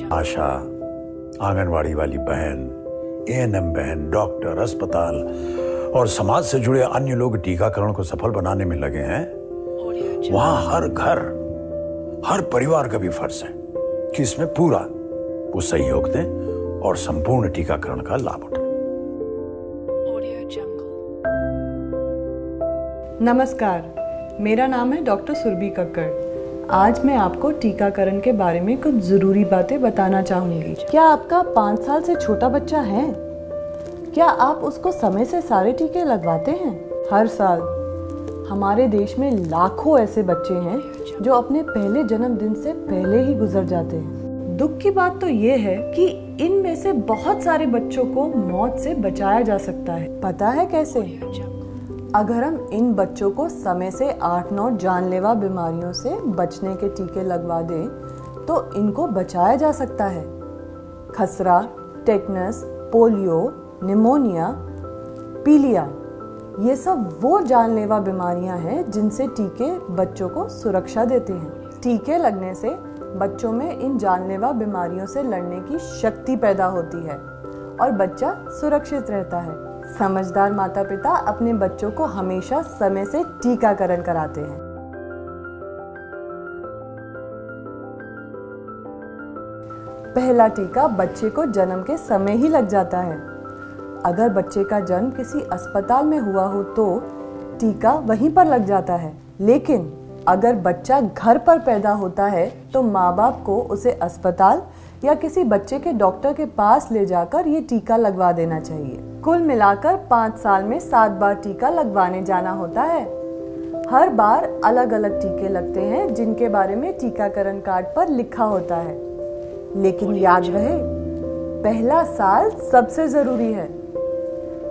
आशा, आंगनवाड़ी वाली बहन, एएनएम बहन, डॉक्टर, अस्पताल और समाज से जुड़े अन्य लोग टीकाकरण को सफल बनाने में लगे हैं। वहां हर घर, हर परिवार का भी फर्ज है कि इसमें पूरा वो सहयोग दें और संपूर्ण टीकाकरण का लाभ उठाएं। नमस्कार, मेरा नाम है डॉक्टर सुरभि कक्कड़। आज मैं आपको टीकाकरण के बारे में कुछ ज़रूरी बातें बताना चाहूँगी। क्या आपका 5 साल से छोटा बच्चा है? क्या आप उसको समय से सारे टीके लगवाते हैं? हर साल हमारे देश में लाखों ऐसे बच्चे हैं जो अपने पहले जन्मदिन से पहले ही गुजर जाते हैं। दुख की बात तो ये है कि इनमें से बहुत सारे बच्चों को मौत से बचाया जा सकता है। पता है कैसे? अगर हम इन बच्चों को समय से 8-9 जानलेवा बीमारियों से बचने के टीके लगवा दें तो इनको बचाया जा सकता है। खसरा, टेटनस, पोलियो, निमोनिया, पीलिया, ये सब वो जानलेवा बीमारियां हैं जिनसे टीके बच्चों को सुरक्षा देते हैं। टीके लगने से बच्चों में इन जानलेवा बीमारियों से लड़ने की शक्ति पैदा होती है और बच्चा सुरक्षित रहता है। समझदार माता पिता अपने बच्चों को हमेशा समय से टीकाकरण कराते हैं। पहला टीका बच्चे को जन्म के समय ही लग जाता है। अगर बच्चे का जन्म किसी अस्पताल में हुआ हो तो टीका वहीं पर लग जाता है, लेकिन अगर बच्चा घर पर पैदा होता है तो माँ बाप को उसे अस्पताल या किसी बच्चे के डॉक्टर के पास ले जाकर ये टीका लगवा देना चाहिए। कुल मिलाकर 5 साल में 7 बार टीका लगवाने जाना होता है। हर बार अलग अलग टीके लगते हैं जिनके बारे में टीकाकरण कार्ड पर लिखा होता है। लेकिन याद रहे, पहला साल सबसे जरूरी है।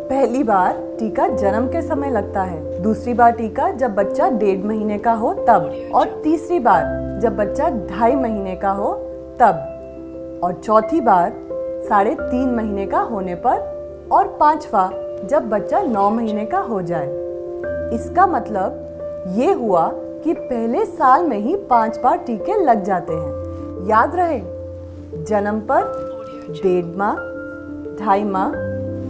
पहली बार टीका जन्म के समय लगता है, दूसरी बार टीका जब बच्चा 1.5 महीने का हो तब, और तीसरी बार जब बच्चा 2.5 महीने का हो तब, और चौथी बार 3.5 महीने का होने पर, और 5वां जब बच्चा 9 महीने का हो जाए। इसका मतलब ये हुआ कि पहले साल में ही 5 बार टीके लग जाते हैं। याद रहे, जन्म पर 1.5 माह, 2.5 माह,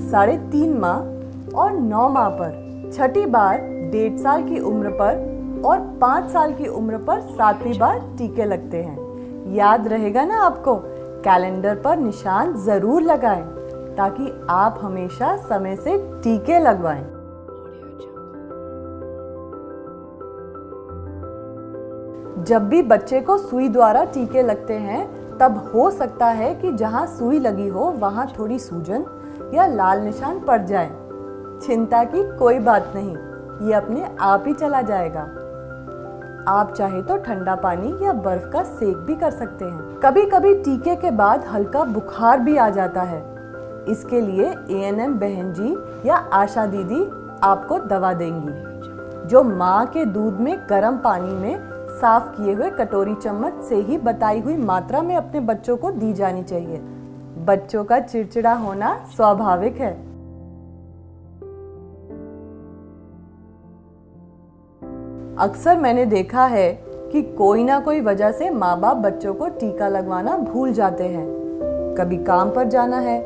3.5 माह और 9 माह पर, छठी बार 1.5 साल की उम्र पर और 5 साल की उम्र पर 7वीं बार टीके लगते हैं। याद रहेगा ना आपको? कैलेंडर पर निशान जरूर लगाएं ताकि आप हमेशा समय से टीके लगवाएं। जब भी बच्चे को सुई द्वारा टीके लगते हैं तब हो सकता है कि जहां सुई लगी हो वहां थोड़ी सूजन या लाल निशान पड़ जाए। चिंता की कोई बात नहीं, ये अपने आप ही चला जाएगा। आप चाहे तो ठंडा पानी या बर्फ का सेक भी कर सकते हैं। कभी कभी टीके के बाद हल्का बुखार भी आ जाता है। इसके लिए एएनएम बहन जी या आशा दीदी आपको दवा देंगी, जो माँ के दूध में गर्म पानी में साफ किए हुए कटोरी चम्मच से ही बताई हुई मात्रा में अपने बच्चों को दी जानी चाहिए। बच्चों का चिड़चिड़ा होना स्वाभाविक है। अक्सर मैंने देखा है कि कोई ना कोई वजह से माँ बाप बच्चों को टीका लगवाना भूल जाते हैं। कभी काम पर जाना है,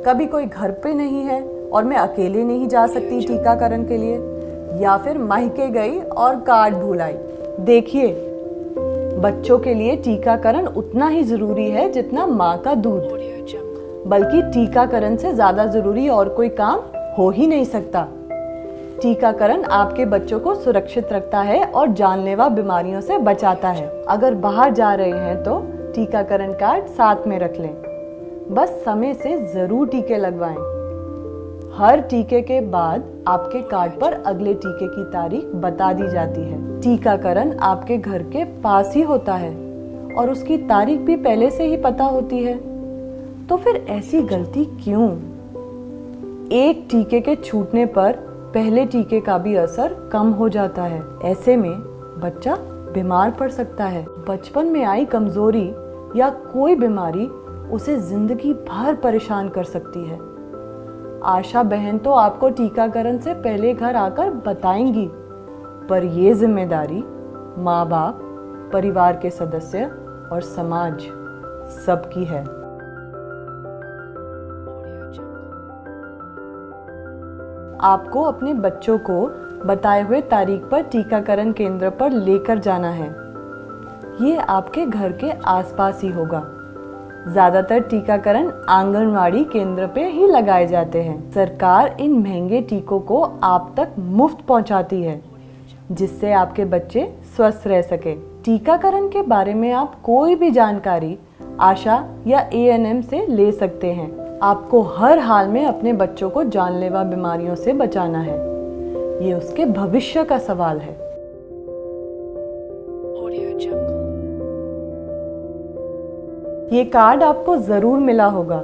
कभी कोई घर पे नहीं है और मैं अकेले नहीं जा सकती टीकाकरण के लिए, या फिर मायके गई और कार्ड भूल आई। देखिए, बच्चों के लिए टीकाकरण उतना ही जरूरी है जितना माँ का दूध, बल्कि टीकाकरण से ज्यादा जरूरी और कोई काम हो ही नहीं सकता। टीकाकरण आपके बच्चों को सुरक्षित रखता है और जानलेवा बीमारियों से बचाता है। अगर बाहर जा रहे हैं तो टीकाकरण कार्ड साथ में रख लें। बस समय से जरूर टीके लगवाएं। हर टीके के बाद आपके कार्ड पर अगले टीके की तारीख बता दी जाती है। टीकाकरण आपके घर के पास ही होता है और उसकी तारीख भी पहले से ही पता होती है, तो फिर ऐसी गलती क्यों? एक टीके के छूटने पर पहले टीके का भी असर कम हो जाता है। ऐसे में बच्चा बीमार पड़ सकता है। बचपन में आई कमजोरी या कोई बीमारी उसे जिंदगी भर परेशान कर सकती है। आशा बहन तो आपको टीकाकरण से पहले घर आकर बताएंगी, पर ये जिम्मेदारी माँ बाप, परिवार के सदस्य और समाज सबकी है। आपको अपने बच्चों को बताए हुए तारीख पर टीकाकरण केंद्र पर लेकर जाना है। ये आपके घर के आसपास ही होगा। ज्यादातर टीकाकरण आंगनवाड़ी केंद्र पे ही लगाए जाते हैं। सरकार इन महंगे टीकों को आप तक मुफ्त पहुंचाती है, जिससे आपके बच्चे स्वस्थ रह सके। टीकाकरण के बारे में आप कोई भी जानकारी आशा या एएनएम से ले सकते हैं। आपको हर हाल में अपने बच्चों को जानलेवा बीमारियों से बचाना है। ये उसके भविष्य का सवाल है। ये कार्ड आपको जरूर मिला होगा।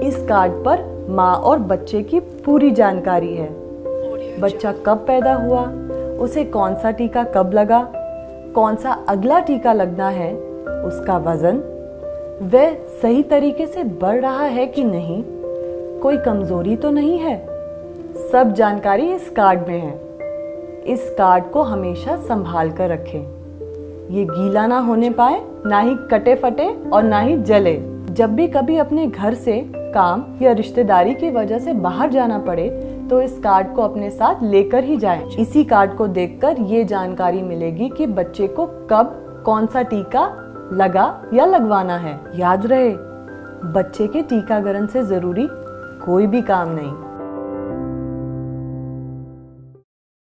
इस कार्ड पर माँ और बच्चे की पूरी जानकारी है। बच्चा कब पैदा हुआ, उसे कौन सा टीका कब लगा, कौन सा अगला टीका लगना है, उसका वजन, वह सही तरीके से बढ़ रहा है कि नहीं, कोई कमजोरी तो नहीं है। सब जानकारी इस कार्ड में है। इस कार्ड को हमेशा संभाल कर रखें। ये गीला ना होने पाए, ना ही कटे फटे और ना ही जले। जब भी कभी अपने घर से काम या रिश्तेदारी की वजह से बाहर जाना पड़े तो इस कार्ड को अपने साथ लेकर ही जाएं। इसी कार्ड को देखकर ये जानकारी मिलेगी कि बच्चे को कब कौन सा टीका लगा या लगवाना है। याद रहे, बच्चे के टीकाकरण से जरूरी कोई भी काम नहीं।